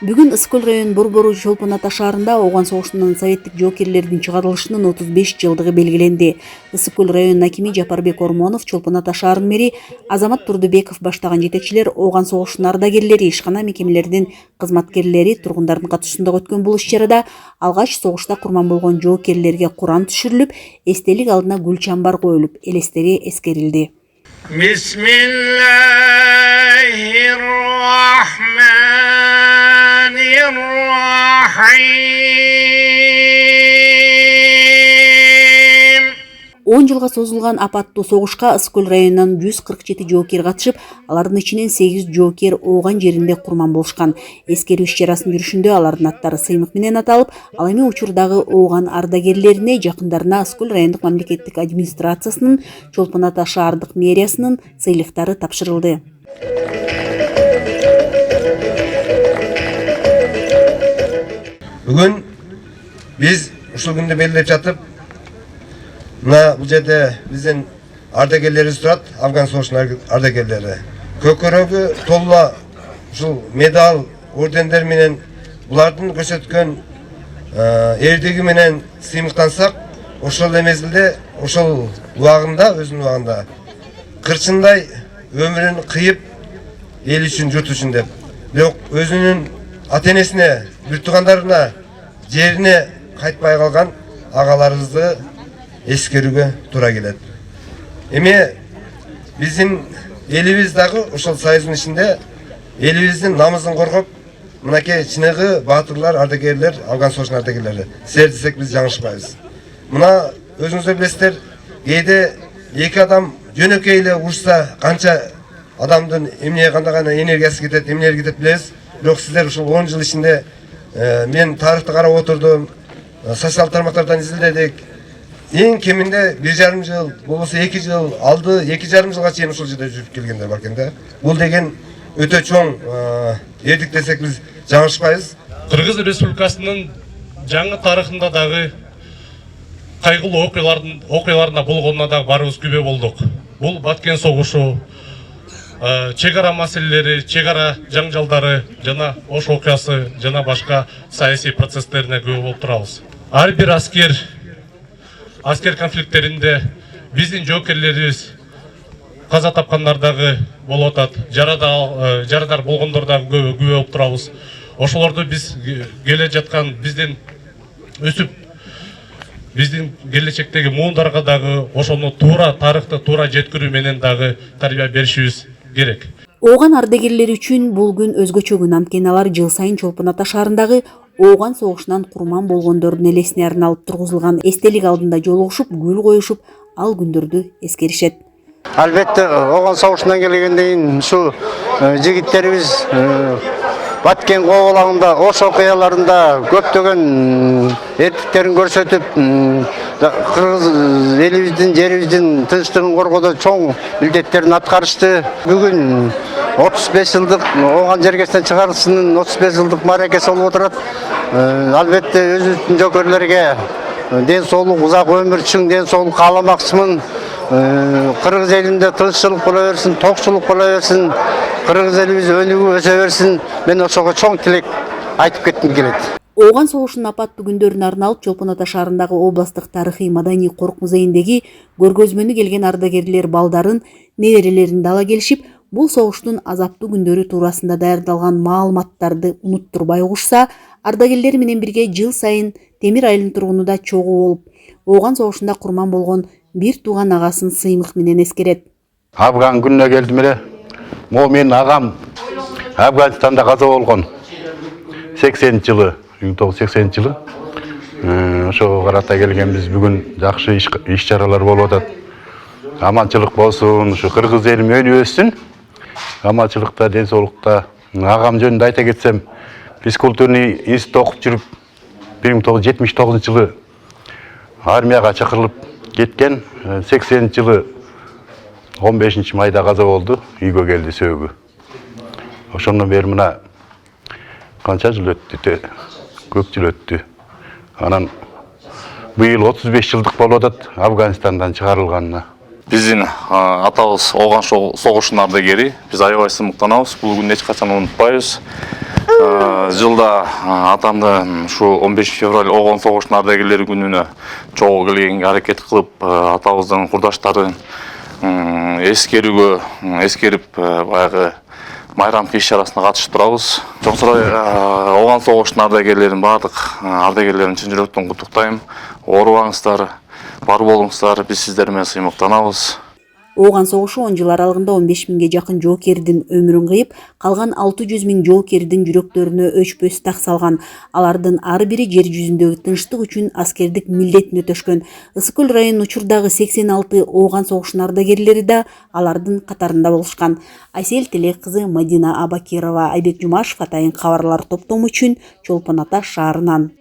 Бүгүн Ысык-Көл районунун Борбору Чолпон Ата шаарында Ооган согушунан советтик жоокерлердин чыгарылышынын 35 жылдыгы белгиленди. Ысык-Көл районунун акими Жапарбек Ормонов, Чолпон Ата шаарынын мэри Азамат Турдубеков баштаган жетекчилер Ооган согушунун ардагерлери, ишкана мекемелердин кызматкерлери тургундардын катышуусунда өткөн бул иш-чарада алгач согушта курман болгон жоокерлерге Куран түшүрүлүп, эстелик алдына гүл чамбар коюлуп, элестери эскерилди. Он жылга созулган апаттуу согушка Ысык-Көл районунан 147 жоокер катышып, алардын ичинен 8 жоокер Ооган жеринде курман болушкан. Эскерүү иш-чарасынын жүрүшүндө алардын аттары сыймык менен аталып, ал эми учурдагы Ооган ардагерлерине, жакындарына Ысык-Көл райондук мамлекеттик администрациясынын, Чолпон Ата шаардык мэриясынын сыйлыктары тапшырылды. Бүгүн биз ушул күндү белгилеп жатып, мына бул жерде биздин ардагерлерибиз турат, Афган согушунун ардагерлери. Көкөрөгү толула ушул медаль, ордендер менен булардын көрсөткөн эрдиги менен сыймыктансак, ошол мезгилде, ошол убагында, өзүнүн убагында кырчындай өмүрүн кыйып, эл үчүн, журт үчүн деп, бирок өзүнүн ата-энесине, бир туугандарына, жерине кайтпай калган агаларыбызды эскерүүгө туура келет. Эми биздин элибиз дагы ошол союздун ичинде элибиздин намысын коргоп, мынакей чыныгы баатырлар, ардагерлер, Афган согушунун ардагерлери. Силер десек биз жаңылышпайбыз. Мына өзүңүздөр билесиздер, кээде эки адам жөнөкөй эле урушса канча адамдын эмне кандай энергиясы кетет, эмнелер кетет билебиз. Бирок сиздер ушул 10 жыл ичинде мен тарыхты карап отурдум, социал тармактардан изилдедик. Эң кеминде 1,5 жыл, болбосо 2 жыл алды, 2,5 жылга чейин ушул жерде жүрүп келгендер бар экен да. Бул деген өтө чоң эрдик десек биз жаңылышпайбыз. Кыргыз Республикасынын жаңы тарыхында дагы кайгылуу окуяларына болгонуна дагы барыбыз күбө болдук. Бул Баткен согушу, чек ара маселелери, чек ара жаңжалдары жана Ош окуясы жана башка саясий процесстерине күбө болуп турабыз. Ар бир аскер конфликттеринде биздин жоокерлерибиз каза тапкандар дагы болуп атат, жарадар болгондор дагы күбө болуп турабыз. Ошолорду биз келе жаткан биздин өсүп биздин келечектеги муундарга дагы ошону туура тарыхты туура жеткирүү менен дагы тарбия беришибиз керек. Ооган ардагерлери үчүн бул күн өзгөчө күн, анткени алар жыл сайын Чолпон Ата шаарындагы Ооган согушунан курман болгондордун элесине арналып тургузулган эстелик алдында жолугушуп, гүл коюшуп, ал күндөрдү эскеришет. Албетте Ооган согушунан келгенден кийин ушу жигиттерибиз Баткен коолагында, Ош окуяларында көптөгөн эркектерин көрсөтүп, кыргыз элибиздин, жерибиздин тынчтыгын коргоодо чоң милдеттерин аткарышты. Бүгүн 35 жылдык Ооган жергесинен чыгарылышынын 35 жылдык мааракеси болуп отурат. Албетте өзүбүздүн жоокерлерге ден соолук, узак өмүр, чың ден соолук кааламакчымын. Кыргыз элинде тынччылык боло берсин, токчулук боло берсин, кыргыз элибиз өнүгүп өсө берсин. Мен ошого чоң тилек айтып кетким келет. Ооган согушунун апаттуу күндөрүнө арналып Чолпон Ата шаарындагы областык тарыхый маданий корк музейиндеги көргөзмөнү келген ардагерлер балдарын, неберелерин ала келишип, бул согуштун азаптуу күндөрү туурасында даярдалган маалыматтарды унуттурбай угушса, ардагерлери менен бирге жыл сайын Темир айылынын тургунуда чогуу болуп, Ооган согушунда курман болгон бир тууган агасын сыймык менен эскерет. Афган күнүнө келдим эле. Могу менин агам Афганистанда каза болгон. 80-жылы, 1980-жылы. Ошого карата келгенбиз. Бүгүн жакшы иш-чаралар болуп атат. Аманчылык болсун, ушу кыргыз элим өнүп өссүн. Аманчылыкта, ден соолукта. Агам жөнүндө айта кетсем, физкультурный институтта окуп жүрүп, 1979-жылы армияга чакырылып кеткен, 80-жылы 15-майда каза болду, үйгө келди сөөгү. Ошондон бери мына канча жыл өттү, көп жыл өттү. Анан быйыл 35 жылдык болуп атат Афганистандан чыгарылганына. Биздин атабыз Ооган согушунун ардагери, биз аябай сыймыктанабыз. Бул күндү эч качан унутпайбыз. Жылда атамды ушу 15 февраль Огон согушунун ардагерлери күнүнө чогуу келгенге аракет кылып, атабыздын курдаштарын эскерип баягы майрамдык иш-чарасына катышып турабыз. Чоң Сарай Огон согушунун ардагерлерин бардык ардагерлерин чын жүрөктөн куттуктайм. Оорубаңыздар, бар болуңуздар, биз сиздер менен сыймыктанабыз. Ооган согушу 10 жыл аралыгында 15 миңге жакын жоокердин өмүрүн кыйып, калган 600 миң жоокердин жүрөктөрүнө өчпөс так салган. Алардын ар бири жер жүзүндөгү тынчтык үчүн аскердик милдетин өтөшкөн. Ысык көл районунун учурдагы 86 Ооган согушунун ардагерлери да алардын катарында болушкан. Айсел Телек кызы, Мадина Абакирова, Айбек Жумашев атайын кабарлар топтому үчүн Чолпон Ата шаарынан.